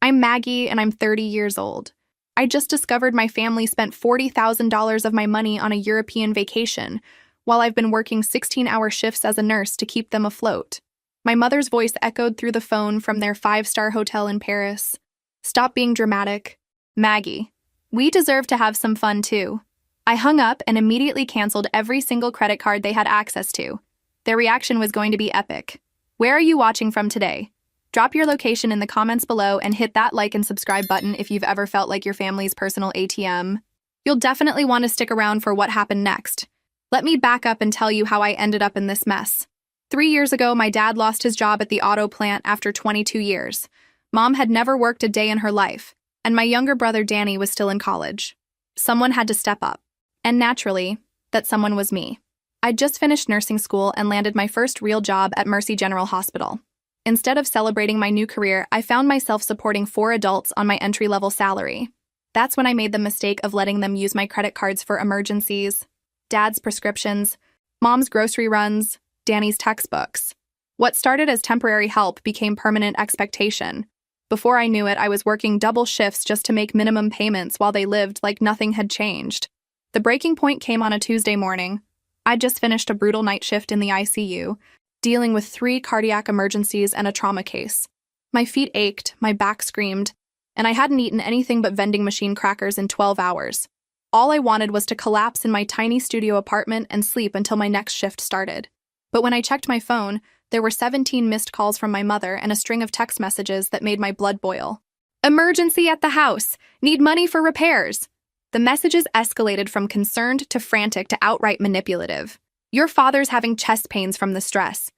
I'm Maggie and I'm 30 years old. I just discovered my family spent $40,000 of my money on a European vacation, while I've been working 16-hour shifts as a nurse to keep them afloat. My mother's voice echoed through the phone from their 5-star hotel in Paris. Stop being dramatic. Maggie, we deserve to have some fun too. I hung up and immediately canceled every single credit card they had access to. Their reaction was going to be epic. Where are you watching from today? Drop your location in the comments below and hit that like and subscribe button if you've ever felt like your family's personal ATM. You'll definitely want to stick around for what happened next. Let me back up and tell you how I ended up in this mess. 3 years ago, my dad lost his job at the auto plant after 22 years. Mom had never worked a day in her life, and my younger brother Danny was still in college. Someone had to step up. And naturally, that someone was me. I'd just finished nursing school and landed my first real job at Mercy General Hospital. Instead of celebrating my new career, I found myself supporting 4 adults on my entry-level salary. That's when I made the mistake of letting them use my credit cards for emergencies, Dad's prescriptions, Mom's grocery runs, Danny's textbooks. What started as temporary help became permanent expectation. Before I knew it, I was working double shifts just to make minimum payments while they lived like nothing had changed. The breaking point came on a Tuesday morning. I'd just finished a brutal night shift in the ICU, dealing with 3 cardiac emergencies and a trauma case. My feet ached, my back screamed, and I hadn't eaten anything but vending machine crackers in 12 hours. All I wanted was to collapse in my tiny studio apartment and sleep until my next shift started. But when I checked my phone, there were 17 missed calls from my mother and a string of text messages that made my blood boil. Emergency at the house! Need money for repairs! The messages escalated from concerned to frantic to outright manipulative. Your father's having chest pains from the stress.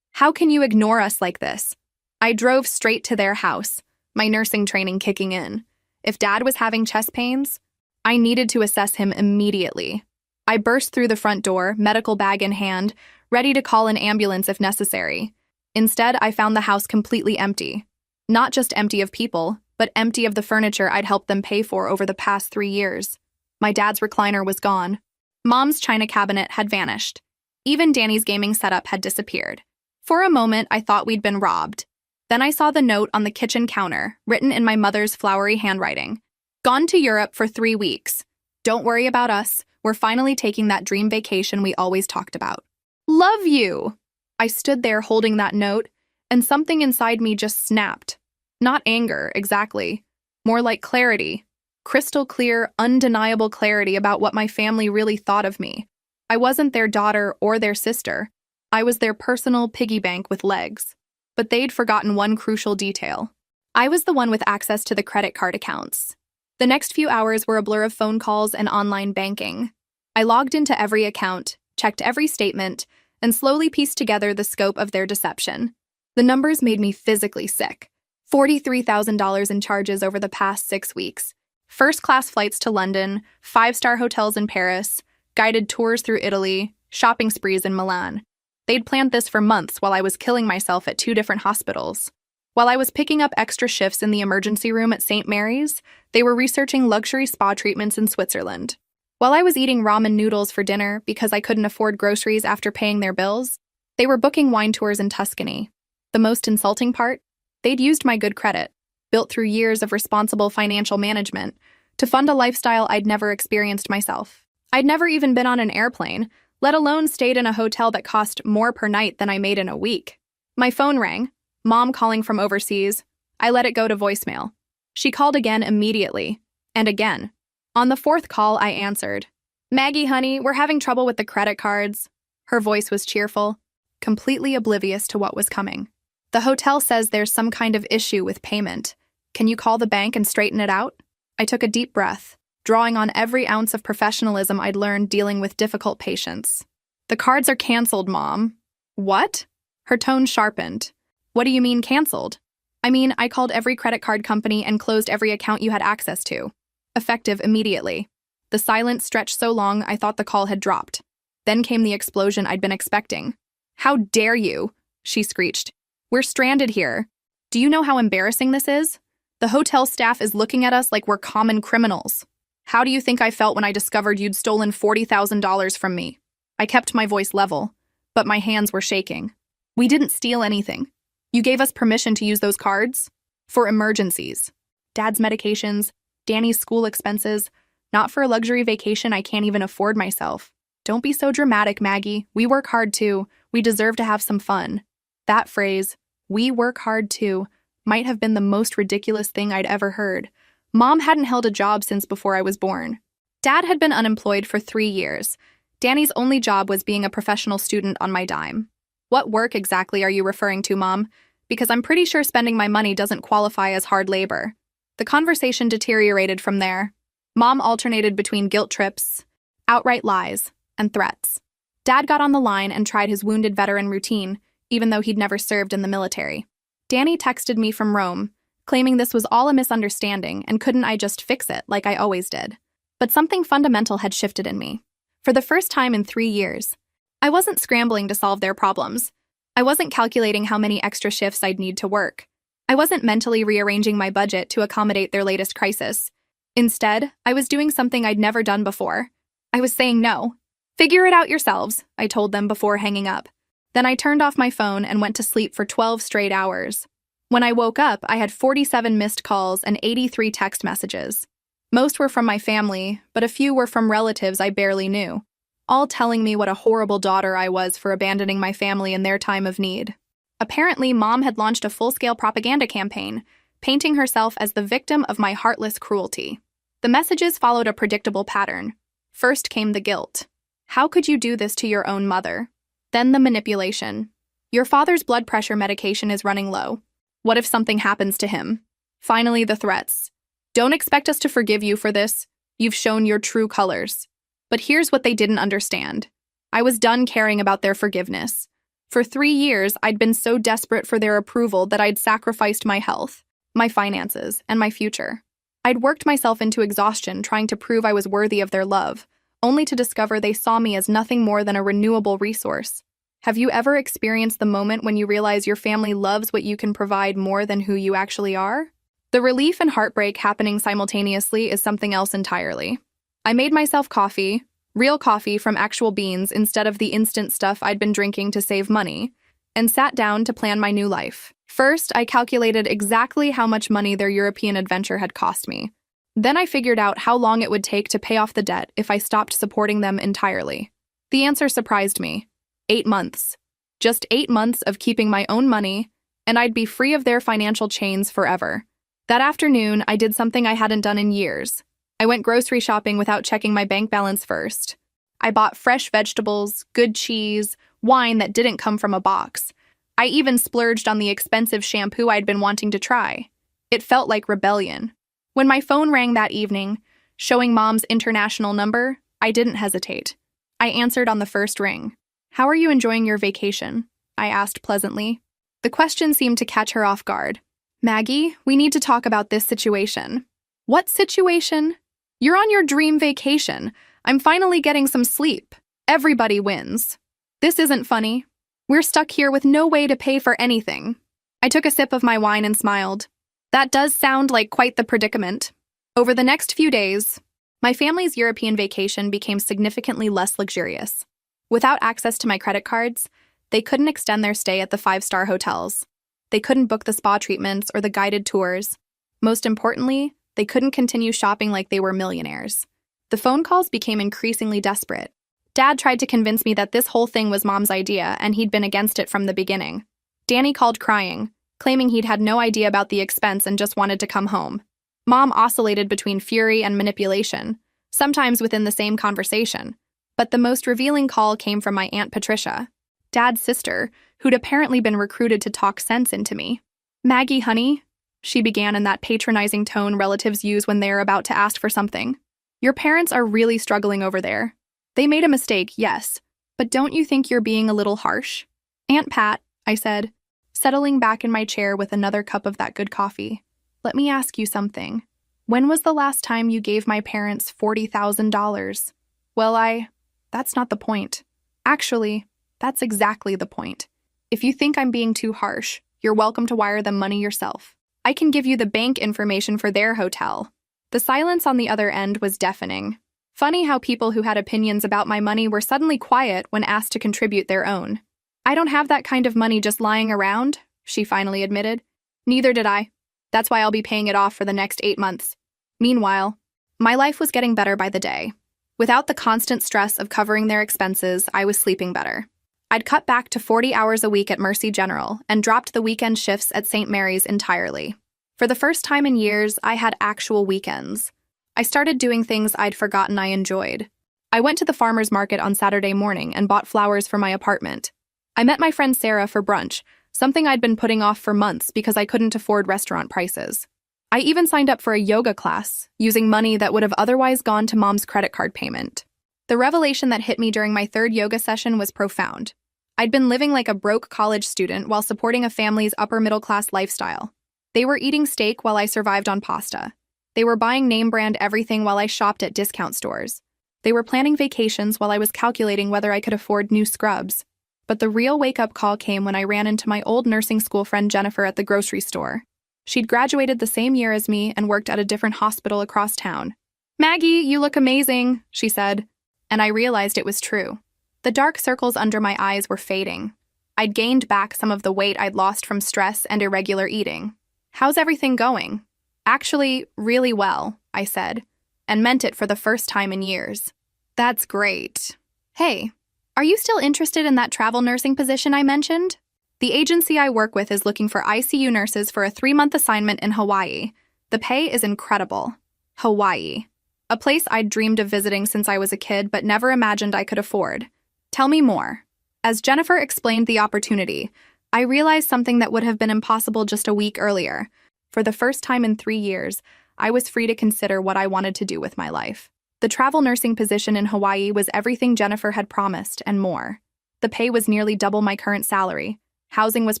How can you ignore us like this? I drove straight to their house, my nursing training kicking in. If Dad was having chest pains, I needed to assess him immediately. I burst through the front door, medical bag in hand, ready to call an ambulance if necessary. Instead, I found the house completely empty. Not just empty of people, but empty of the furniture I'd helped them pay for over the past 3 years. My dad's recliner was gone. Mom's china cabinet had vanished. Even Danny's gaming setup had disappeared. For a moment, I thought we'd been robbed. Then I saw the note on the kitchen counter, written in my mother's flowery handwriting. Gone to Europe for 3 weeks. Don't worry about us. We're finally taking that dream vacation we always talked about. Love you! I stood there holding that note, and something inside me just snapped. Not anger, exactly. More like clarity. Crystal clear, undeniable clarity about what my family really thought of me. I wasn't their daughter or their sister. I was their personal piggy bank with legs. But they'd forgotten one crucial detail. I was the one with access to the credit card accounts. The next few hours were a blur of phone calls and online banking. I logged into every account, checked every statement, and slowly pieced together the scope of their deception. The numbers made me physically sick. $43,000 in charges over the past 6 weeks. First-class flights to London, 5-star hotels in Paris, guided tours through Italy, shopping sprees in Milan. They'd planned this for months while I was killing myself at 2 different hospitals. While I was picking up extra shifts in the emergency room at St. Mary's, they were researching luxury spa treatments in Switzerland. While I was eating ramen noodles for dinner because I couldn't afford groceries after paying their bills, they were booking wine tours in Tuscany. The most insulting part? They'd used my good credit, built through years of responsible financial management, to fund a lifestyle I'd never experienced myself. I'd never even been on an airplane, let alone stayed in a hotel that cost more per night than I made in a week. My phone rang, Mom calling from overseas. I let it go to voicemail. She called again immediately, and again. On the 4th call, I answered. Maggie, honey, we're having trouble with the credit cards. Her voice was cheerful, completely oblivious to what was coming. The hotel says there's some kind of issue with payment. Can you call the bank and straighten it out? I took a deep breath, drawing on every ounce of professionalism I'd learned dealing with difficult patients. The cards are canceled, Mom. What? Her tone sharpened. What do you mean canceled? I mean, I called every credit card company and closed every account you had access to. Effective immediately. The silence stretched so long I thought the call had dropped. Then came the explosion I'd been expecting. How dare you? She screeched. We're stranded here. Do you know how embarrassing this is? The hotel staff is looking at us like we're common criminals. How do you think I felt when I discovered you'd stolen $40,000 from me? I kept my voice level, but my hands were shaking. We didn't steal anything. You gave us permission to use those cards? For emergencies. Dad's medications, Danny's school expenses. Not for a luxury vacation I can't even afford myself. Don't be so dramatic, Maggie. We work hard too. We deserve to have some fun. That phrase, we work hard too, might have been the most ridiculous thing I'd ever heard. Mom hadn't held a job since before I was born. Dad had been unemployed for 3 years. Danny's only job was being a professional student on my dime. What work exactly are you referring to, Mom? Because I'm pretty sure spending my money doesn't qualify as hard labor. The conversation deteriorated from there. Mom alternated between guilt trips, outright lies, and threats. Dad got on the line and tried his wounded veteran routine, even though he'd never served in the military. Danny texted me from Rome, claiming this was all a misunderstanding and couldn't I just fix it like I always did. But something fundamental had shifted in me. For the first time in 3 years, I wasn't scrambling to solve their problems. I wasn't calculating how many extra shifts I'd need to work. I wasn't mentally rearranging my budget to accommodate their latest crisis. Instead, I was doing something I'd never done before. I was saying no. Figure it out yourselves, I told them before hanging up. Then I turned off my phone and went to sleep for 12 straight hours. When I woke up, I had 47 missed calls and 83 text messages. Most were from my family, but a few were from relatives I barely knew, all telling me what a horrible daughter I was for abandoning my family in their time of need. Apparently, Mom had launched a full-scale propaganda campaign, painting herself as the victim of my heartless cruelty. The messages followed a predictable pattern. First came the guilt. How could you do this to your own mother? Then the manipulation. Your father's blood pressure medication is running low. What if something happens to him? Finally, the threats. Don't expect us to forgive you for this. You've shown your true colors. But here's what they didn't understand. I was done caring about their forgiveness. For 3 years, I'd been so desperate for their approval that I'd sacrificed my health, my finances, and my future. I'd worked myself into exhaustion trying to prove I was worthy of their love, only to discover they saw me as nothing more than a renewable resource. Have you ever experienced the moment when you realize your family loves what you can provide more than who you actually are? The relief and heartbreak happening simultaneously is something else entirely. I made myself coffee, real coffee from actual beans instead of the instant stuff I'd been drinking to save money, and sat down to plan my new life. First, I calculated exactly how much money their European adventure had cost me. Then I figured out how long it would take to pay off the debt if I stopped supporting them entirely. The answer surprised me. 8 months. Just 8 months of keeping my own money, and I'd be free of their financial chains forever. That afternoon, I did something I hadn't done in years. I went grocery shopping without checking my bank balance first. I bought fresh vegetables, good cheese, wine that didn't come from a box. I even splurged on the expensive shampoo I'd been wanting to try. It felt like rebellion. When my phone rang that evening, showing Mom's international number, I didn't hesitate. I answered on the first ring. "How are you enjoying your vacation?" I asked pleasantly. The question seemed to catch her off guard. "Maggie, we need to talk about this situation." "What situation?" "You're on your dream vacation. I'm finally getting some sleep. Everybody wins." "This isn't funny. We're stuck here with no way to pay for anything." I took a sip of my wine and smiled. That does sound like quite the predicament. Over the next few days, my family's European vacation became significantly less luxurious. Without access to my credit cards, they couldn't extend their stay at the 5-star hotels. They couldn't book the spa treatments or the guided tours. Most importantly, they couldn't continue shopping like they were millionaires. The phone calls became increasingly desperate. Dad tried to convince me that this whole thing was Mom's idea and he'd been against it from the beginning. Danny called crying, claiming he'd had no idea about the expense and just wanted to come home. Mom oscillated between fury and manipulation, sometimes within the same conversation. But the most revealing call came from my Aunt Patricia, Dad's sister, who'd apparently been recruited to talk sense into me. "Maggie, honey," she began in that patronizing tone relatives use when they're about to ask for something. "Your parents are really struggling over there. They made a mistake, yes, but don't you think you're being a little harsh?" "Aunt Pat," I said, settling back in my chair with another cup of that good coffee. "Let me ask you something. When was the last time you gave my parents $40,000? Well, that's not the point. Actually, that's exactly the point. If you think I'm being too harsh, you're welcome to wire them money yourself. I can give you the bank information for their hotel." The silence on the other end was deafening. Funny how people who had opinions about my money were suddenly quiet when asked to contribute their own. "I don't have that kind of money just lying around," she finally admitted. "Neither did I. That's why I'll be paying it off for the next 8 months. Meanwhile, my life was getting better by the day. Without the constant stress of covering their expenses, I was sleeping better. I'd cut back to 40 hours a week at Mercy General and dropped the weekend shifts at St. Mary's entirely. For the first time in years, I had actual weekends. I started doing things I'd forgotten I enjoyed. I went to the farmer's market on Saturday morning and bought flowers for my apartment. I met my friend Sarah for brunch, something I'd been putting off for months because I couldn't afford restaurant prices. I even signed up for a yoga class, using money that would have otherwise gone to Mom's credit card payment. The revelation that hit me during my third yoga session was profound. I'd been living like a broke college student while supporting a family's upper-middle-class lifestyle. They were eating steak while I survived on pasta. They were buying name-brand everything while I shopped at discount stores. They were planning vacations while I was calculating whether I could afford new scrubs. But the real wake-up call came when I ran into my old nursing school friend Jennifer at the grocery store. She'd graduated the same year as me and worked at a different hospital across town. "Maggie, you look amazing," she said. And I realized it was true. The dark circles under my eyes were fading. I'd gained back some of the weight I'd lost from stress and irregular eating. "How's everything going?" "Actually, really well," I said, and meant it for the first time in years. "That's great. Hey, are you still interested in that travel nursing position I mentioned? The agency I work with is looking for ICU nurses for a 3-month assignment in Hawaii. The pay is incredible." Hawaii. A place I'd dreamed of visiting since I was a kid but never imagined I could afford. "Tell me more." As Jennifer explained the opportunity, I realized something that would have been impossible just a week earlier. For the first time in 3 years, I was free to consider what I wanted to do with my life. The travel nursing position in Hawaii was everything Jennifer had promised and more. The pay was nearly double my current salary. Housing was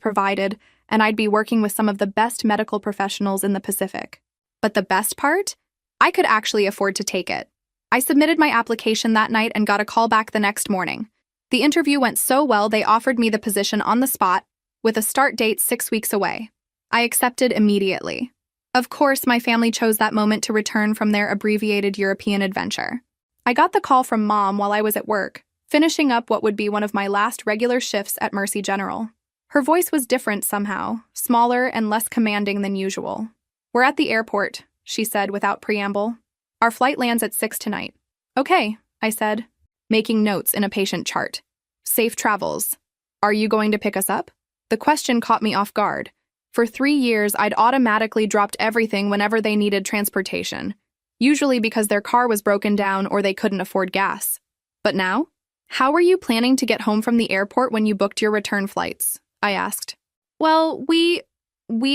provided, and I'd be working with some of the best medical professionals in the Pacific. But the best part? I could actually afford to take it. I submitted my application that night and got a call back the next morning. The interview went so well they offered me the position on the spot, with a start date 6 weeks away. I accepted immediately. Of course, my family chose that moment to return from their abbreviated European adventure. I got the call from Mom while I was at work, finishing up what would be one of my last regular shifts at Mercy General. Her voice was different somehow, smaller and less commanding than usual. "We're at the airport," she said without preamble. "Our flight lands at 6 tonight." "Okay," I said, making notes in a patient chart. "Safe travels. Are you going to pick us up?" The question caught me off guard. For 3 years, I'd automatically dropped everything whenever they needed transportation, usually because their car was broken down or they couldn't afford gas. But now? "How were you planning to get home from the airport when you booked your return flights?" I asked. "Well, we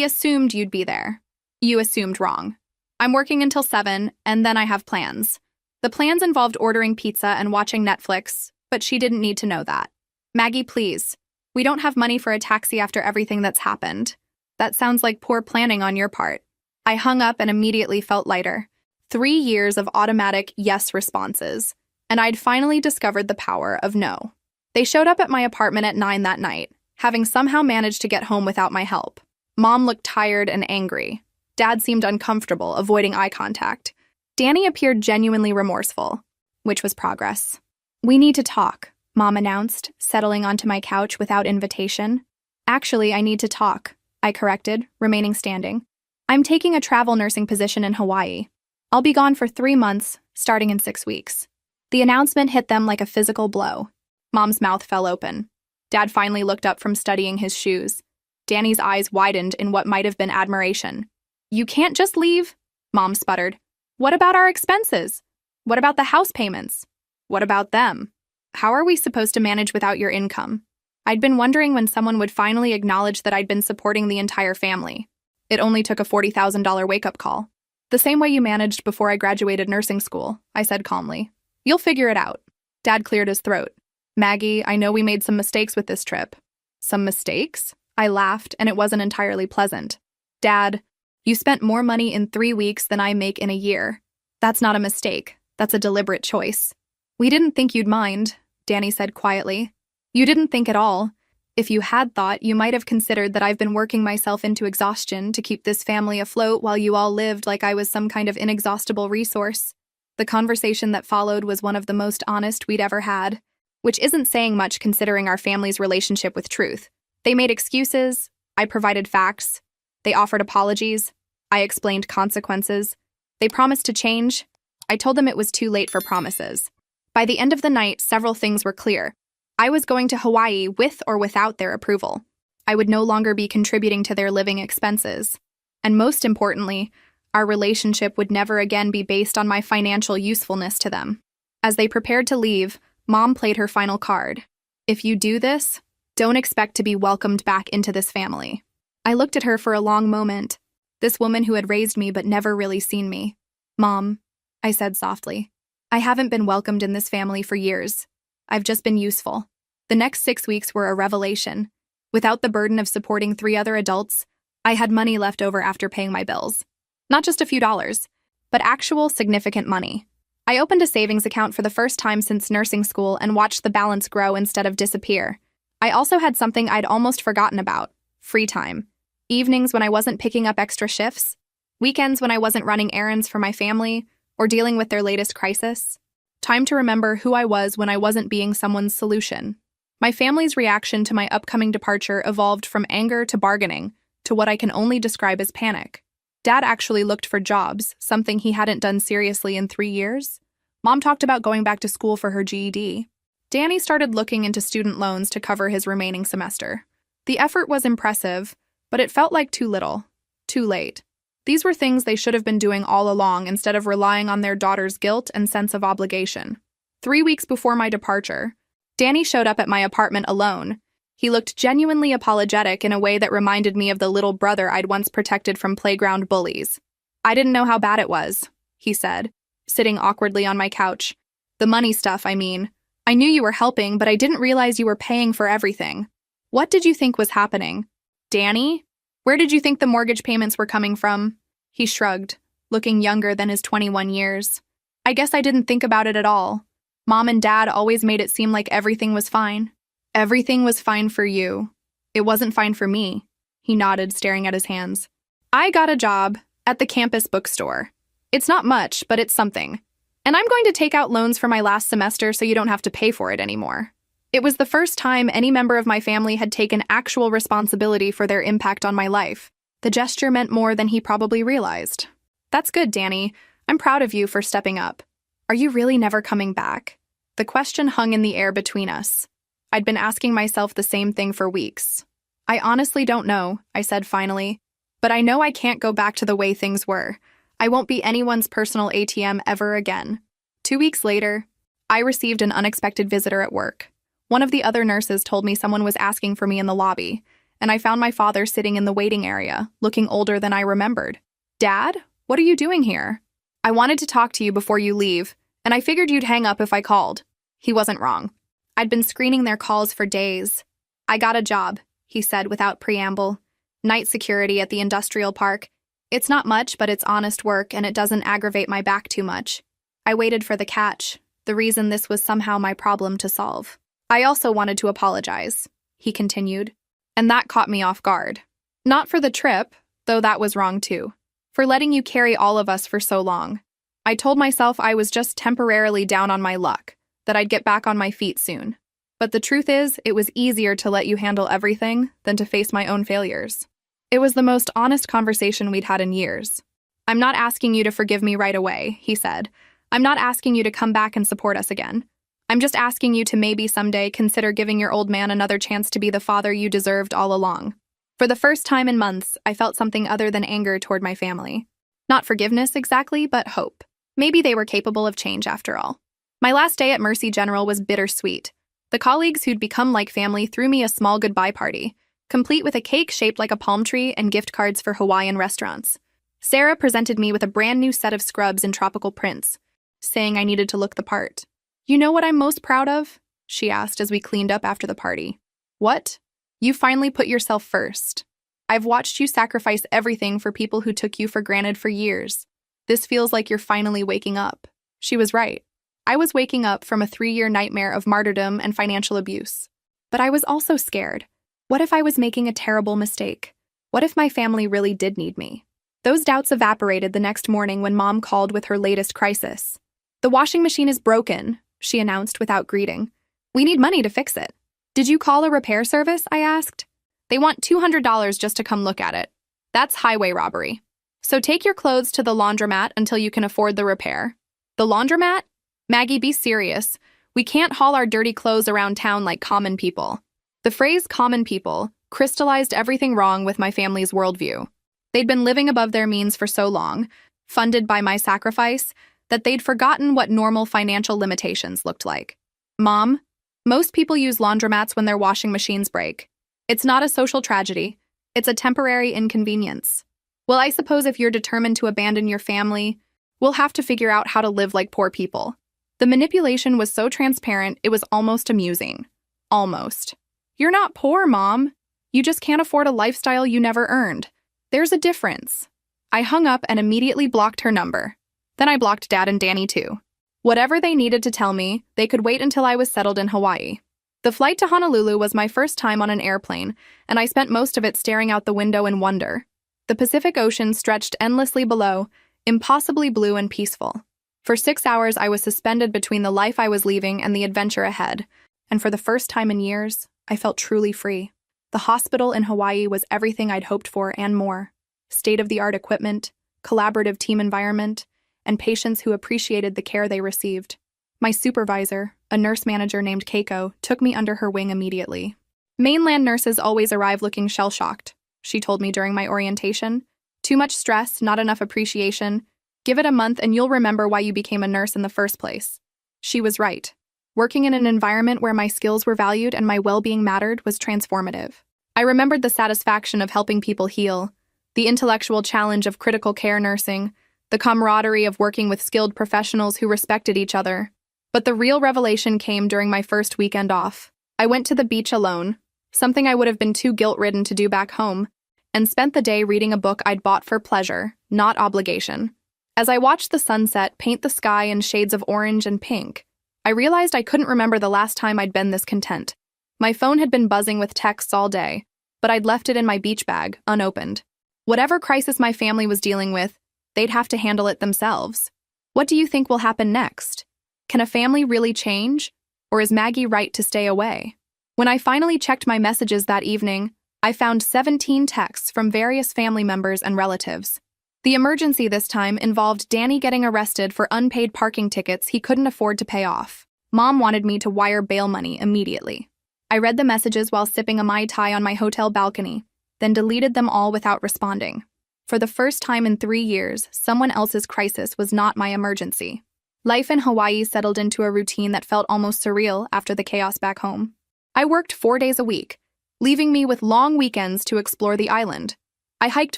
assumed you'd be there." "You assumed wrong. I'm working until 7, and then I have plans." The plans involved ordering pizza and watching Netflix, but she didn't need to know that. "Maggie, please. We don't have money for a taxi after everything that's happened." "That sounds like poor planning on your part." I hung up and immediately felt lighter. 3 years of automatic yes responses, and I'd finally discovered the power of no. They showed up at my apartment at 9 that night, having somehow managed to get home without my help. Mom looked tired and angry. Dad seemed uncomfortable, avoiding eye contact. Danny appeared genuinely remorseful, which was progress. "We need to talk," Mom announced, settling onto my couch without invitation. "Actually, I need to talk," I corrected, remaining standing. "I'm taking a travel nursing position in Hawaii. I'll be gone for 3 months, starting in 6 weeks." The announcement hit them like a physical blow. Mom's mouth fell open. Dad finally looked up from studying his shoes. Danny's eyes widened in what might have been admiration. "You can't just leave," Mom sputtered. "What about our expenses? What about the house payments? What about them? How are we supposed to manage without your income?" I'd been wondering when someone would finally acknowledge that I'd been supporting the entire family. It only took a $40,000 wake-up call. "The same way you managed before I graduated nursing school," I said calmly. "You'll figure it out." Dad cleared his throat. "Maggie, I know we made some mistakes with this trip." "Some mistakes?" I laughed, and it wasn't entirely pleasant. "Dad, you spent more money in 3 weeks than I make in a year. That's not a mistake. That's a deliberate choice." "We didn't think you'd mind," Danny said quietly. "You didn't think at all. If you had thought, you might have considered that I've been working myself into exhaustion to keep this family afloat while you all lived like I was some kind of inexhaustible resource." The conversation that followed was one of the most honest we'd ever had, which isn't saying much considering our family's relationship with truth. They made excuses, I provided facts, they offered apologies, I explained consequences. They promised to change. I told them it was too late for promises. By the end of the night, several things were clear. I was going to Hawaii with or without their approval. I would no longer be contributing to their living expenses. And most importantly, our relationship would never again be based on my financial usefulness to them. As they prepared to leave, Mom played her final card. If you do this, don't expect to be welcomed back into this family. I looked at her for a long moment, this woman who had raised me but never really seen me. Mom, I said softly, I haven't been welcomed in this family for years. I've just been useful. The next 6 weeks were a revelation. Without the burden of supporting 3 other adults, I had money left over after paying my bills. Not just a few dollars, but actual significant money. I opened a savings account for the first time since nursing school and watched the balance grow instead of disappear. I also had something I'd almost forgotten about: free time. Evenings when I wasn't picking up extra shifts, weekends when I wasn't running errands for my family or dealing with their latest crisis. Time to remember who I was when I wasn't being someone's solution. My family's reaction to my upcoming departure evolved from anger to bargaining to what I can only describe as panic. Dad actually looked for jobs, something he hadn't done seriously in 3 years. Mom talked about going back to school for her GED. Danny started looking into student loans to cover his remaining semester. The effort was impressive, but it felt like too little, too late. These were things they should have been doing all along instead of relying on their daughter's guilt and sense of obligation. 3 weeks before my departure, Danny showed up at my apartment alone. He looked genuinely apologetic in a way that reminded me of the little brother I'd once protected from playground bullies. I didn't know how bad it was, he said, sitting awkwardly on my couch. The money stuff, I mean. I knew you were helping, but I didn't realize you were paying for everything. What did you think was happening? Danny? Where did you think the mortgage payments were coming from? He shrugged, looking younger than his 21 years. I guess I didn't think about it at all. Mom and Dad always made it seem like everything was fine. Everything was fine for you. It wasn't fine for me. He nodded, staring at his hands. I got a job at the campus bookstore. It's not much, but it's something. And I'm going to take out loans for my last semester so you don't have to pay for it anymore. It was the first time any member of my family had taken actual responsibility for their impact on my life. The gesture meant more than he probably realized. That's good, Danny. I'm proud of you for stepping up. Are you really never coming back? The question hung in the air between us. I'd been asking myself the same thing for weeks. I honestly don't know, I said finally. But I know I can't go back to the way things were. I won't be anyone's personal ATM ever again. 2 weeks later, I received an unexpected visitor at work. One of the other nurses told me someone was asking for me in the lobby, and I found my father sitting in the waiting area, looking older than I remembered. Dad, what are you doing here? I wanted to talk to you before you leave, and I figured you'd hang up if I called. He wasn't wrong. I'd been screening their calls for days. I got a job, he said without preamble. Night security at the industrial park. It's not much, but it's honest work, and it doesn't aggravate my back too much. I waited for the catch, the reason this was somehow my problem to solve. I also wanted to apologize, he continued, and that caught me off guard. Not for the trip, though that was wrong too. For letting you carry all of us for so long. I told myself I was just temporarily down on my luck, that I'd get back on my feet soon. But the truth is, it was easier to let you handle everything than to face my own failures. It was the most honest conversation we'd had in years. I'm not asking you to forgive me right away, he said. I'm not asking you to come back and support us again. I'm just asking you to maybe someday consider giving your old man another chance to be the father you deserved all along. For the first time in months, I felt something other than anger toward my family. Not forgiveness exactly, but hope. Maybe they were capable of change after all. My last day at Mercy General was bittersweet. The colleagues who'd become like family threw me a small goodbye party, complete with a cake shaped like a palm tree and gift cards for Hawaiian restaurants. Sarah presented me with a brand new set of scrubs in tropical prints, saying I needed to look the part. You know what I'm most proud of? She asked as we cleaned up after the party. What? You finally put yourself first. I've watched you sacrifice everything for people who took you for granted for years. This feels like you're finally waking up. She was right. I was waking up from a 3-year nightmare of martyrdom and financial abuse. But I was also scared. What if I was making a terrible mistake? What if my family really did need me? Those doubts evaporated the next morning when Mom called with her latest crisis. The washing machine is broken, she announced without greeting. We need money to fix it. Did you call a repair service? I asked. They want $200 just to come look at it. That's highway robbery. So take your clothes to the laundromat until you can afford the repair. The laundromat? Maggie, be serious. We can't haul our dirty clothes around town like common people. The phrase common people crystallized everything wrong with my family's worldview. They'd been living above their means for so long, funded by my sacrifice, that they'd forgotten what normal financial limitations looked like. Mom, most people use laundromats when their washing machines break. It's not a social tragedy. It's a temporary inconvenience. Well, I suppose if you're determined to abandon your family, we'll have to figure out how to live like poor people. The manipulation was so transparent, it was almost amusing. Almost. You're not poor, Mom. You just can't afford a lifestyle you never earned. There's a difference. I hung up and immediately blocked her number. Then I blocked Dad and Danny too. Whatever they needed to tell me, they could wait until I was settled in Hawaii. The flight to Honolulu was my first time on an airplane, and I spent most of it staring out the window in wonder. The Pacific Ocean stretched endlessly below, impossibly blue and peaceful. For 6 hours, I was suspended between the life I was leaving and the adventure ahead, and for the first time in years, I felt truly free. The hospital in Hawaii was everything I'd hoped for and more. State-of-the-art equipment, collaborative team environment, and patients who appreciated the care they received. My supervisor, a nurse manager named Keiko, took me under her wing immediately. Mainland nurses always arrive looking shell-shocked, she told me during my orientation. Too much stress, not enough appreciation. Give it a month and you'll remember why you became a nurse in the first place. She was right. Working in an environment where my skills were valued and my well-being mattered was transformative. I remembered the satisfaction of helping people heal, the intellectual challenge of critical care nursing, the camaraderie of working with skilled professionals who respected each other. But the real revelation came during my first weekend off. I went to the beach alone, something I would have been too guilt-ridden to do back home, and spent the day reading a book I'd bought for pleasure, not obligation. As I watched the sunset paint the sky in shades of orange and pink, I realized I couldn't remember the last time I'd been this content. My phone had been buzzing with texts all day, but I'd left it in my beach bag, unopened. Whatever crisis my family was dealing with, they'd have to handle it themselves. What do you think will happen next? Can a family really change? Or is Maggie right to stay away? When I finally checked my messages that evening, I found 17 texts from various family members and relatives. The emergency this time involved Danny getting arrested for unpaid parking tickets he couldn't afford to pay off. Mom wanted me to wire bail money immediately. I read the messages while sipping a Mai Tai on my hotel balcony, then deleted them all without responding. For the first time in 3 years, someone else's crisis was not my emergency. Life in Hawaii settled into a routine that felt almost surreal after the chaos back home. I worked 4 days a week, leaving me with long weekends to explore the island. I hiked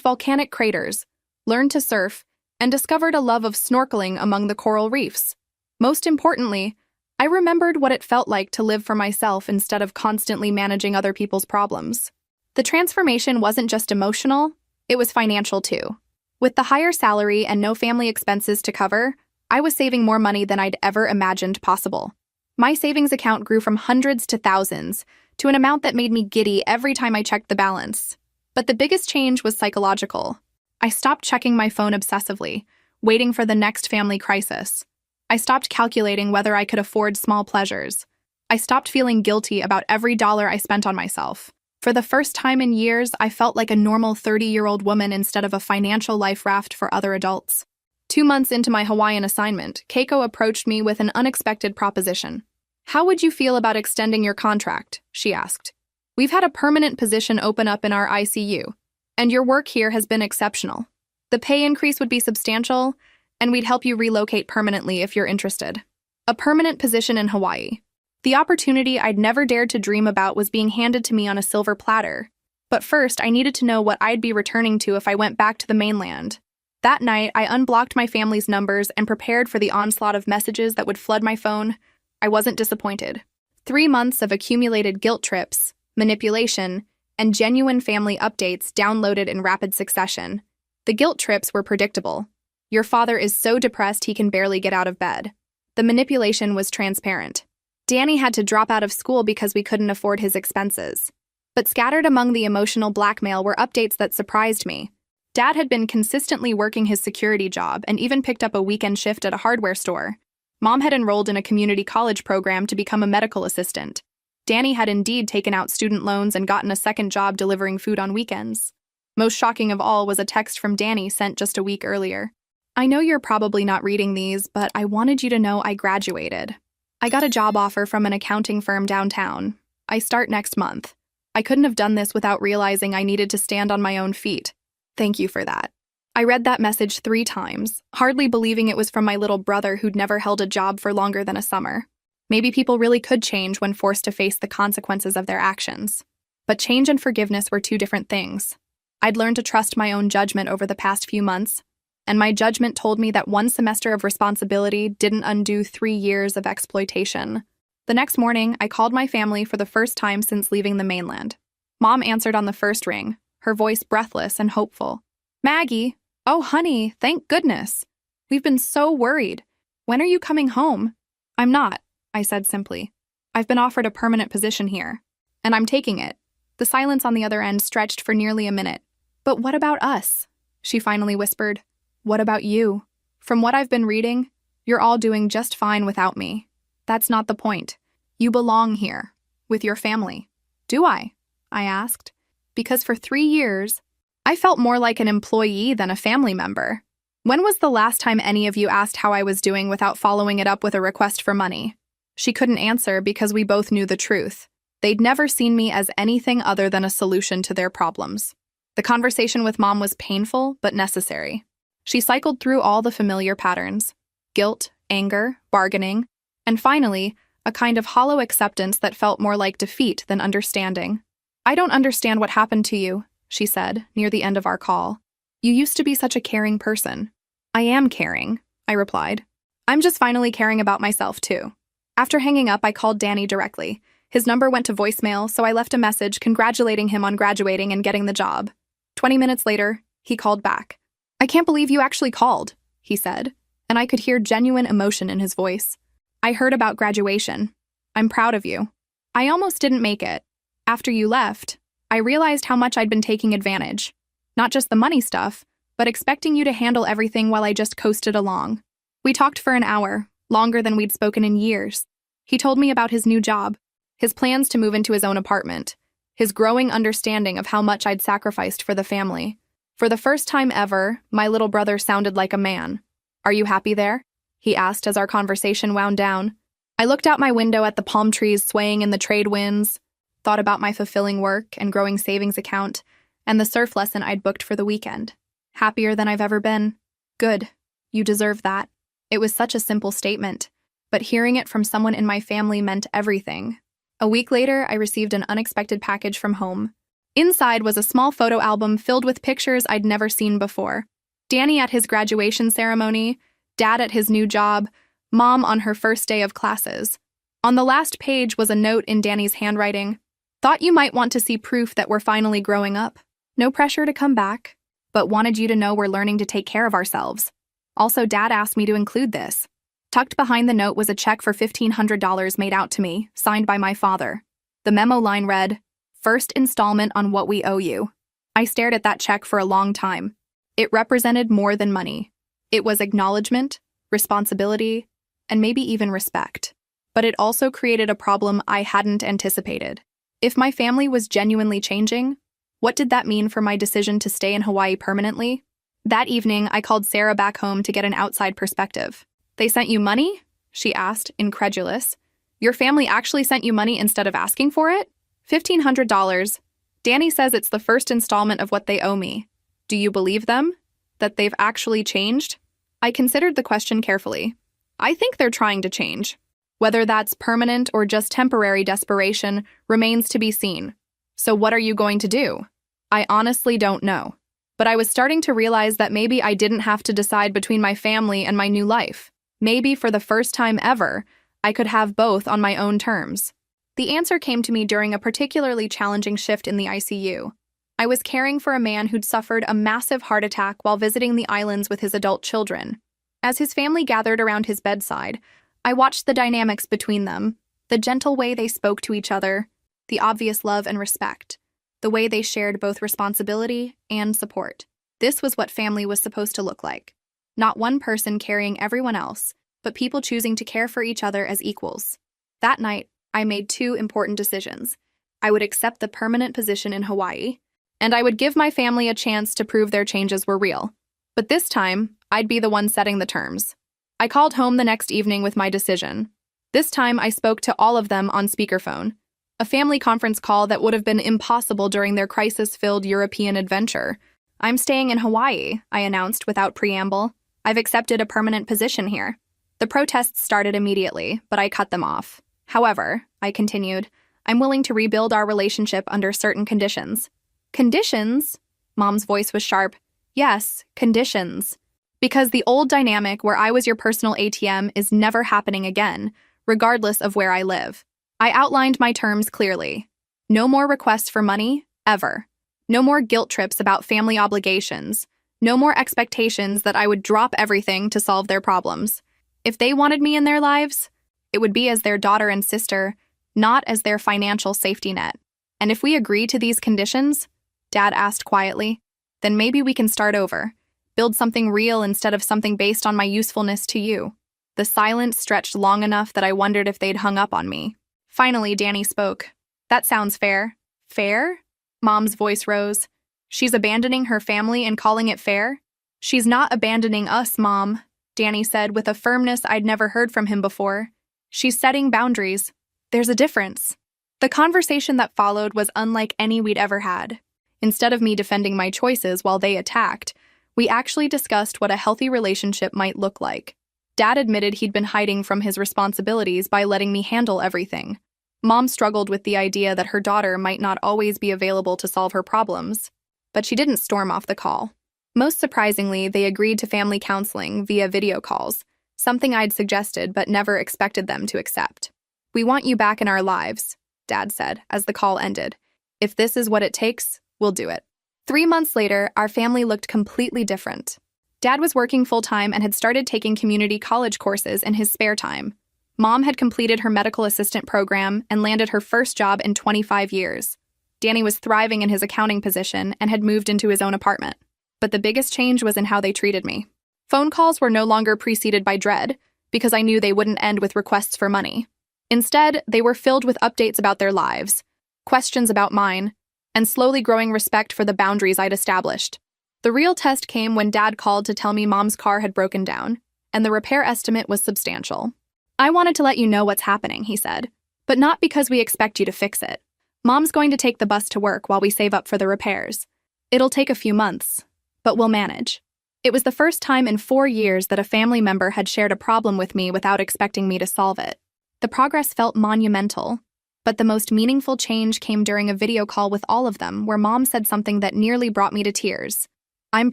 volcanic craters, learned to surf, and discovered a love of snorkeling among the coral reefs. Most importantly, I remembered what it felt like to live for myself instead of constantly managing other people's problems. The transformation wasn't just emotional, it was financial too. With the higher salary and no family expenses to cover, I was saving more money than I'd ever imagined possible. My savings account grew from hundreds to thousands, to an amount that made me giddy every time I checked the balance. But the biggest change was psychological. I stopped checking my phone obsessively, waiting for the next family crisis. I stopped calculating whether I could afford small pleasures. I stopped feeling guilty about every dollar I spent on myself. For the first time in years, I felt like a normal 30-year-old woman instead of a financial life raft for other adults. 2 months into my Hawaiian assignment, Keiko approached me with an unexpected proposition. "How would you feel about extending your contract?" she asked. "We've had a permanent position open up in our ICU, and your work here has been exceptional. The pay increase would be substantial, and we'd help you relocate permanently if you're interested." A permanent position in Hawaii. The opportunity I'd never dared to dream about was being handed to me on a silver platter. But first, I needed to know what I'd be returning to if I went back to the mainland. That night, I unblocked my family's numbers and prepared for the onslaught of messages that would flood my phone. I wasn't disappointed. 3 months of accumulated guilt trips, manipulation, and genuine family updates downloaded in rapid succession. The guilt trips were predictable. Your father is so depressed he can barely get out of bed. The manipulation was transparent. Danny had to drop out of school because we couldn't afford his expenses. But scattered among the emotional blackmail were updates that surprised me. Dad had been consistently working his security job and even picked up a weekend shift at a hardware store. Mom had enrolled in a community college program to become a medical assistant. Danny had indeed taken out student loans and gotten a second job delivering food on weekends. Most shocking of all was a text from Danny sent just a week earlier. I know you're probably not reading these, but I wanted you to know I graduated. I got a job offer from an accounting firm downtown. I start next month. I couldn't have done this without realizing I needed to stand on my own feet. Thank you for that. I read that message 3 times, hardly believing it was from my little brother who'd never held a job for longer than a summer. Maybe people really could change when forced to face the consequences of their actions. But change and forgiveness were 2 different things. I'd learned to trust my own judgment over the past few months, and my judgment told me that 1 semester of responsibility didn't undo 3 years of exploitation. The next morning, I called my family for the first time since leaving the mainland. Mom answered on the first ring, her voice breathless and hopeful. "Maggie, oh honey, thank goodness. We've been so worried. When are you coming home?" "I'm not," I said simply. "I've been offered a permanent position here, and I'm taking it." The silence on the other end stretched for nearly a minute. "But what about us?" she finally whispered. "What about you? From what I've been reading, you're all doing just fine without me. That's not the point. You belong here, with your family." "Do I?" I asked. Because for 3 years, I felt more like an employee than a family member. When was the last time any of you asked how I was doing without following it up with a request for money? She couldn't answer because we both knew the truth. They'd never seen me as anything other than a solution to their problems. The conversation with Mom was painful but necessary. She cycled through all the familiar patterns: guilt, anger, bargaining, and finally, a kind of hollow acceptance that felt more like defeat than understanding. "I don't understand what happened to you," she said, near the end of our call. "You used to be such a caring person." "I am caring," I replied. "I'm just finally caring about myself, too." After hanging up, I called Danny directly. His number went to voicemail, so I left a message congratulating him on graduating and getting the job. 20 minutes later, he called back. "I can't believe you actually called," he said, and I could hear genuine emotion in his voice. "I heard about graduation. I'm proud of you. I almost didn't make it. After you left, I realized how much I'd been taking advantage. Not just the money stuff, but expecting you to handle everything while I just coasted along." We talked for an hour, longer than we'd spoken in years. He told me about his new job, his plans to move into his own apartment, his growing understanding of how much I'd sacrificed for the family. For the first time ever, my little brother sounded like a man. "Are you happy there?" he asked as our conversation wound down. I looked out my window at the palm trees swaying in the trade winds, thought about my fulfilling work and growing savings account, and the surf lesson I'd booked for the weekend. Happier than I've ever been. "Good. You deserve that." It was such a simple statement, but hearing it from someone in my family meant everything. A week later, I received an unexpected package from home. Inside was a small photo album filled with pictures I'd never seen before. Danny at his graduation ceremony, Dad at his new job, Mom on her first day of classes. On the last page was a note in Danny's handwriting. "Thought you might want to see proof that we're finally growing up. No pressure to come back, but wanted you to know we're learning to take care of ourselves. Also, Dad asked me to include this." Tucked behind the note was a check for $1,500 made out to me, signed by my father. The memo line read, "First installment on what we owe you." I stared at that check for a long time. It represented more than money. It was acknowledgement, responsibility, and maybe even respect. But it also created a problem I hadn't anticipated. If my family was genuinely changing, what did that mean for my decision to stay in Hawaii permanently? That evening, I called Sarah back home to get an outside perspective. "They sent you money?" she asked, incredulous. "Your family actually sent you money instead of asking for it?" $1,500. Danny says it's the first installment of what they owe me. Do you believe them? That they've actually changed? I considered the question carefully. I think they're trying to change. Whether that's permanent or just temporary desperation remains to be seen. So what are you going to do? I honestly don't know. But I was starting to realize that maybe I didn't have to decide between my family and my new life. Maybe for the first time ever, I could have both on my own terms. The answer came to me during a particularly challenging shift in the ICU. I was caring for a man who'd suffered a massive heart attack while visiting the islands with his adult children. As his family gathered around his bedside, I watched the dynamics between them, the gentle way they spoke to each other, the obvious love and respect, the way they shared both responsibility and support. This was what family was supposed to look like. Not one person carrying everyone else, but people choosing to care for each other as equals. That night, I made 2 important decisions. I would accept the permanent position in Hawaii, and I would give my family a chance to prove their changes were real. But this time, I'd be the one setting the terms. I called home the next evening with my decision. This time, I spoke to all of them on speakerphone, a family conference call that would have been impossible during their crisis-filled European adventure. "I'm staying in Hawaii," I announced without preamble. "I've accepted a permanent position here." The protests started immediately, but I cut them off. "However," I continued, "I'm willing to rebuild our relationship under certain conditions." "Conditions?" Mom's voice was sharp. "Yes, conditions. Because the old dynamic where I was your personal ATM is never happening again, regardless of where I live." I outlined my terms clearly. No more requests for money, ever. No more guilt trips about family obligations. No more expectations that I would drop everything to solve their problems. If they wanted me in their lives, it would be as their daughter and sister, not as their financial safety net. "And if we agree to these conditions," Dad asked quietly, "then maybe we can start over. Build something real instead of something based on my usefulness to you." The silence stretched long enough that I wondered if they'd hung up on me. Finally, Danny spoke. "That sounds fair." "Fair?" Mom's voice rose. "She's abandoning her family and calling it fair?" "She's not abandoning us, Mom," Danny said with a firmness I'd never heard from him before. "She's setting boundaries. There's a difference." The conversation that followed was unlike any we'd ever had. Instead of me defending my choices while they attacked, we actually discussed what a healthy relationship might look like. Dad admitted he'd been hiding from his responsibilities by letting me handle everything. Mom struggled with the idea that her daughter might not always be available to solve her problems, but she didn't storm off the call. Most surprisingly, they agreed to family counseling via video calls, something I'd suggested but never expected them to accept. "We want you back in our lives," Dad said as the call ended. "If this is what it takes, we'll do it." 3 months later, our family looked completely different. Dad was working full-time and had started taking community college courses in his spare time. Mom had completed her medical assistant program and landed her first job in 25 years. Danny was thriving in his accounting position and had moved into his own apartment. But the biggest change was in how they treated me. Phone calls were no longer preceded by dread, because I knew they wouldn't end with requests for money. Instead, they were filled with updates about their lives, questions about mine, and slowly growing respect for the boundaries I'd established. The real test came when Dad called to tell me Mom's car had broken down, and the repair estimate was substantial. "I wanted to let you know what's happening," he said, "but not because we expect you to fix it. Mom's going to take the bus to work while we save up for the repairs. It'll take a few months, but we'll manage." It was the first time in 4 years that a family member had shared a problem with me without expecting me to solve it. The progress felt monumental, but the most meaningful change came during a video call with all of them where Mom said something that nearly brought me to tears. "I'm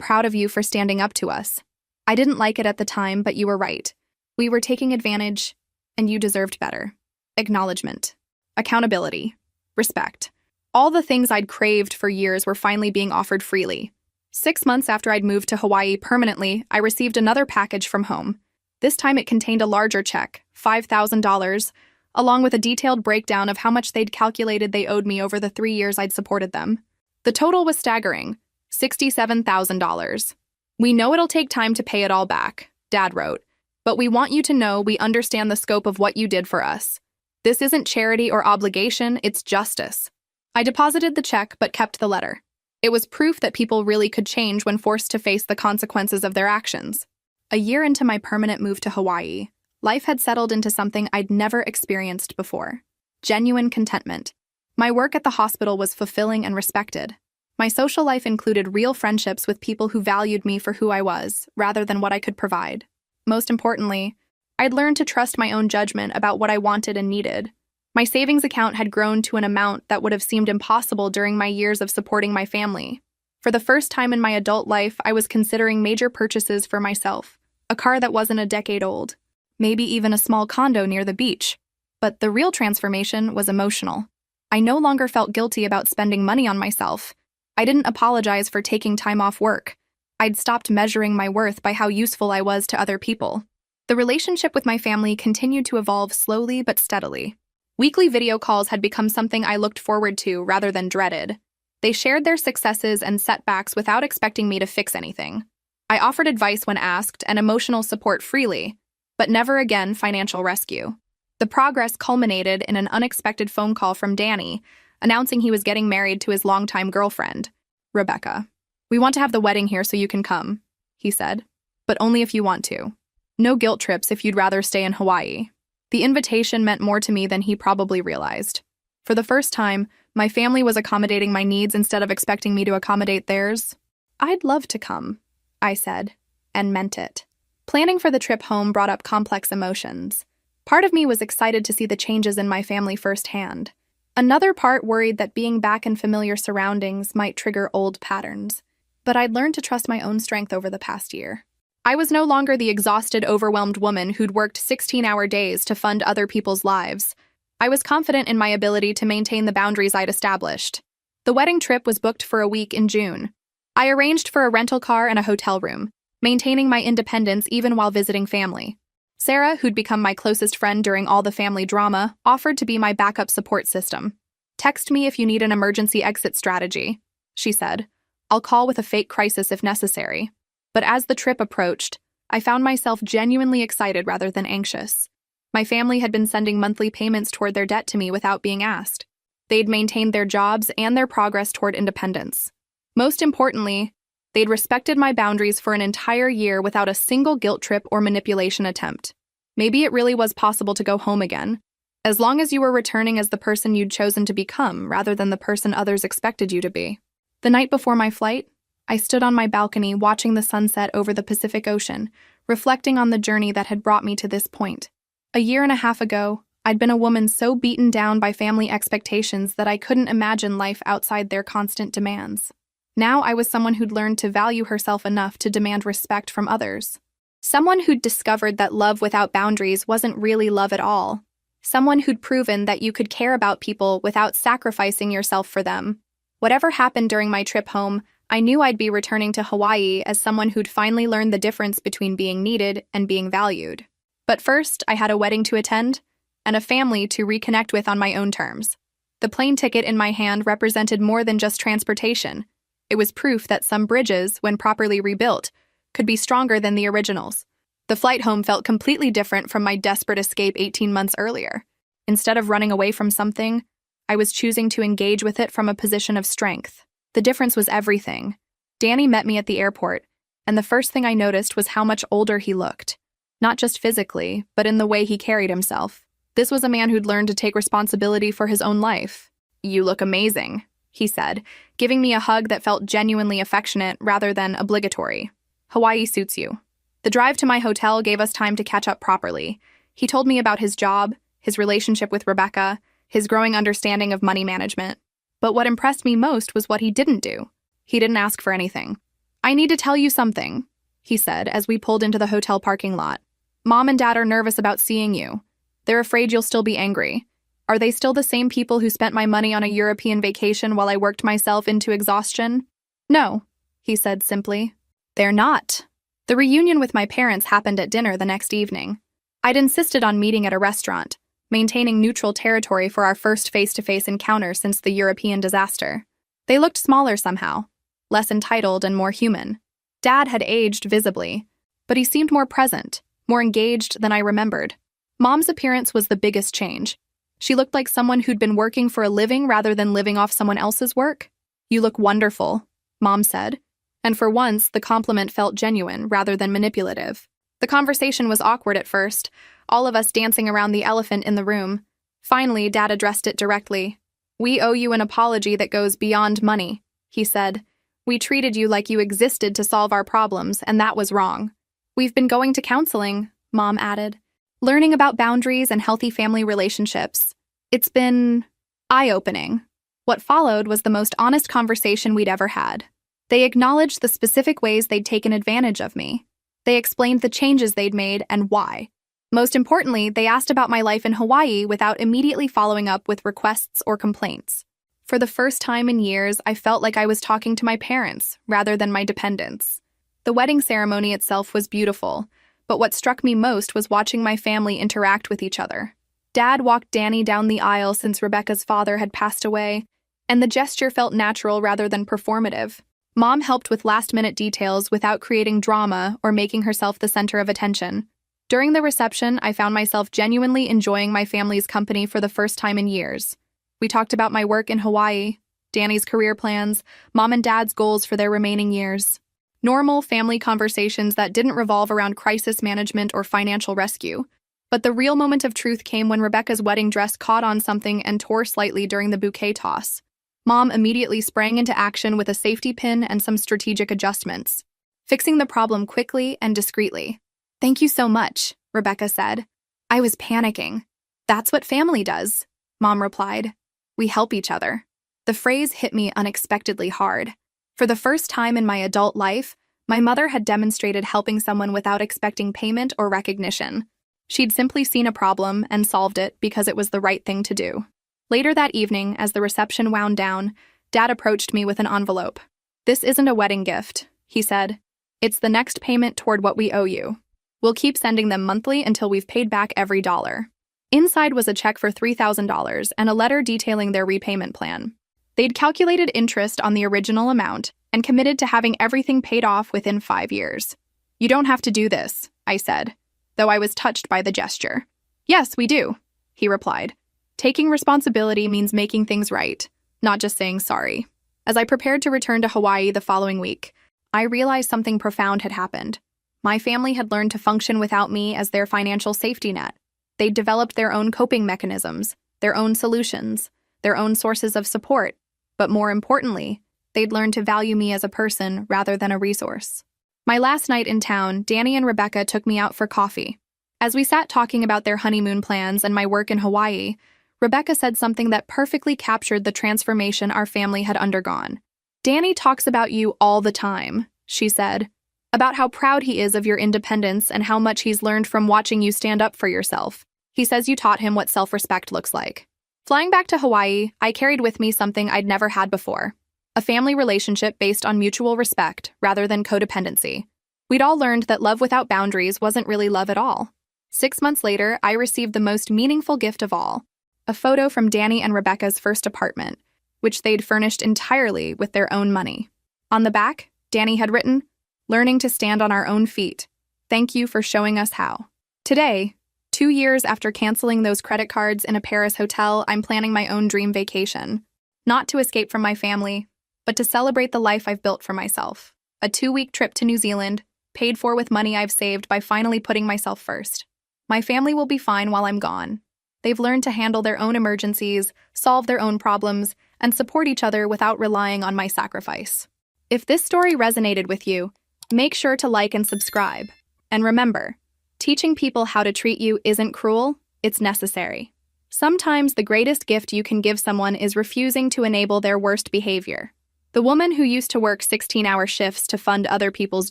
proud of you for standing up to us. I didn't like it at the time, but you were right. We were taking advantage, and you deserved better." Acknowledgement, accountability, respect. All the things I'd craved for years were finally being offered freely. 6 months after I'd moved to Hawaii permanently, I received another package from home. This time it contained a larger check, $5,000, along with a detailed breakdown of how much they'd calculated they owed me over the 3 years I'd supported them. The total was staggering, $67,000. "We know it'll take time to pay it all back," Dad wrote, "but we want you to know we understand the scope of what you did for us. This isn't charity or obligation, it's justice." I deposited the check but kept the letter. It was proof that people really could change when forced to face the consequences of their actions. A year into my permanent move to Hawaii, life had settled into something I'd never experienced before. Genuine contentment. My work at the hospital was fulfilling and respected. My social life included real friendships with people who valued me for who I was, rather than what I could provide. Most importantly, I'd learned to trust my own judgment about what I wanted and needed. My savings account had grown to an amount that would have seemed impossible during my years of supporting my family. For the first time in my adult life, I was considering major purchases for myself. A car that wasn't a decade old. Maybe even a small condo near the beach. But the real transformation was emotional. I no longer felt guilty about spending money on myself. I didn't apologize for taking time off work. I'd stopped measuring my worth by how useful I was to other people. The relationship with my family continued to evolve slowly but steadily. Weekly video calls had become something I looked forward to rather than dreaded. They shared their successes and setbacks without expecting me to fix anything. I offered advice when asked and emotional support freely, but never again financial rescue. The progress culminated in an unexpected phone call from Danny, announcing he was getting married to his longtime girlfriend. Rebecca. "We want to have the wedding here so you can come," he said. "But only if you want to. No guilt trips if you'd rather stay in Hawaii." The invitation meant more to me than he probably realized. For the first time, my family was accommodating my needs instead of expecting me to accommodate theirs. "I'd love to come," I said, and meant it. Planning for the trip home brought up complex emotions. Part of me was excited to see the changes in my family firsthand. Another part worried that being back in familiar surroundings might trigger old patterns. But I'd learned to trust my own strength over the past year. I was no longer the exhausted, overwhelmed woman who'd worked 16-hour days to fund other people's lives. I was confident in my ability to maintain the boundaries I'd established. The wedding trip was booked for a week in June. I arranged for a rental car and a hotel room, maintaining my independence even while visiting family. Sarah, who'd become my closest friend during all the family drama, offered to be my backup support system. "Text me if you need an emergency exit strategy," she said. "I'll call with a fake crisis if necessary." But as the trip approached, I found myself genuinely excited rather than anxious. My family had been sending monthly payments toward their debt to me without being asked. They'd maintained their jobs and their progress toward independence. Most importantly, they'd respected my boundaries for an entire year without a single guilt trip or manipulation attempt. Maybe it really was possible to go home again, as long as you were returning as the person you'd chosen to become rather than the person others expected you to be. The night before my flight, I stood on my balcony watching the sunset over the Pacific Ocean, reflecting on the journey that had brought me to this point. A year and a half ago, I'd been a woman so beaten down by family expectations that I couldn't imagine life outside their constant demands. Now I was someone who'd learned to value herself enough to demand respect from others. Someone who'd discovered that love without boundaries wasn't really love at all. Someone who'd proven that you could care about people without sacrificing yourself for them. Whatever happened during my trip home, I knew I'd be returning to Hawaii as someone who'd finally learned the difference between being needed and being valued. But first, I had a wedding to attend and a family to reconnect with on my own terms. The plane ticket in my hand represented more than just transportation. It was proof that some bridges, when properly rebuilt, could be stronger than the originals. The flight home felt completely different from my desperate escape 18 months earlier. Instead of running away from something, I was choosing to engage with it from a position of strength. The difference was everything. Danny met me at the airport, and the first thing I noticed was how much older he looked. Not just physically, but in the way he carried himself. This was a man who'd learned to take responsibility for his own life. "You look amazing," he said, giving me a hug that felt genuinely affectionate rather than obligatory. "Hawaii suits you." The drive to my hotel gave us time to catch up properly. He told me about his job, his relationship with Rebecca, his growing understanding of money management. But what impressed me most was what he didn't do. He didn't ask for anything. "I need to tell you something," he said as we pulled into the hotel parking lot. "Mom and Dad are nervous about seeing you. They're afraid you'll still be angry. Are they still the same people who spent my money on a European vacation while I worked myself into exhaustion?" "No," he said simply. "They're not." The reunion with my parents happened at dinner the next evening. I'd insisted on meeting at a restaurant, maintaining neutral territory for our first face-to-face encounter since the European disaster. They looked smaller somehow, less entitled and more human. Dad had aged visibly, but he seemed more present, more engaged than I remembered. Mom's appearance was the biggest change. She looked like someone who'd been working for a living rather than living off someone else's work. "You look wonderful," Mom said, and for once the compliment felt genuine rather than manipulative. The conversation was awkward at first, all of us dancing around the elephant in the room. Finally, Dad addressed it directly. "We owe you an apology that goes beyond money," he said. "We treated you like you existed to solve our problems, and that was wrong." "We've been going to counseling," Mom added, "learning about boundaries and healthy family relationships. It's been eye-opening." What followed was the most honest conversation we'd ever had. They acknowledged the specific ways they'd taken advantage of me. They explained the changes they'd made and why. Most importantly, they asked about my life in Hawaii without immediately following up with requests or complaints. For the first time in years, I felt like I was talking to my parents rather than my dependents. The wedding ceremony itself was beautiful, but what struck me most was watching my family interact with each other. Dad walked Danny down the aisle since Rebecca's father had passed away, and the gesture felt natural rather than performative. Mom helped with last-minute details without creating drama or making herself the center of attention. During the reception, I found myself genuinely enjoying my family's company for the first time in years. We talked about my work in Hawaii, Danny's career plans, mom and dad's goals for their remaining years. Normal family conversations that didn't revolve around crisis management or financial rescue. But the real moment of truth came when Rebecca's wedding dress caught on something and tore slightly during the bouquet toss. Mom immediately sprang into action with a safety pin and some strategic adjustments, fixing the problem quickly and discreetly. "Thank you so much," Rebecca said. "I was panicking." "That's what family does," Mom replied. "We help each other." The phrase hit me unexpectedly hard. For the first time in my adult life, my mother had demonstrated helping someone without expecting payment or recognition. She'd simply seen a problem and solved it because it was the right thing to do. Later that evening, as the reception wound down, Dad approached me with an envelope. "This isn't a wedding gift," he said. "It's the next payment toward what we owe you. We'll keep sending them monthly until we've paid back every dollar." Inside was a check for $3,000 and a letter detailing their repayment plan. They'd calculated interest on the original amount and committed to having everything paid off within 5 years. "You don't have to do this," I said, though I was touched by the gesture. "Yes, we do," he replied. "Taking responsibility means making things right, not just saying sorry." As I prepared to return to Hawaii the following week, I realized something profound had happened. My family had learned to function without me as their financial safety net. They'd developed their own coping mechanisms, their own solutions, their own sources of support. But more importantly, they'd learned to value me as a person rather than a resource. My last night in town, Danny and Rebecca took me out for coffee. As we sat talking about their honeymoon plans and my work in Hawaii, Rebecca said something that perfectly captured the transformation our family had undergone. "Danny talks about you all the time," she said, "about how proud he is of your independence and how much he's learned from watching you stand up for yourself. He says you taught him what self-respect looks like." Flying back to Hawaii, I carried with me something I'd never had before: a family relationship based on mutual respect rather than codependency. We'd all learned that love without boundaries wasn't really love at all. 6 months later, I received the most meaningful gift of all: a photo from Danny and Rebecca's first apartment, which they'd furnished entirely with their own money. On the back, Danny had written, "Learning to stand on our own feet. Thank you for showing us how." Today, 2 years after canceling those credit cards in a Paris hotel, I'm planning my own dream vacation. Not to escape from my family, but to celebrate the life I've built for myself. A 2-week trip to New Zealand, paid for with money I've saved by finally putting myself first. My family will be fine while I'm gone. They've learned to handle their own emergencies, solve their own problems, and support each other without relying on my sacrifice. If this story resonated with you, make sure to like and subscribe. And remember, teaching people how to treat you isn't cruel, it's necessary. Sometimes the greatest gift you can give someone is refusing to enable their worst behavior. The woman who used to work 16-hour shifts to fund other people's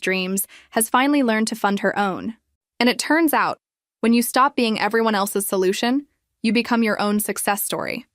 dreams has finally learned to fund her own. And it turns out, when you stop being everyone else's solution, you become your own success story.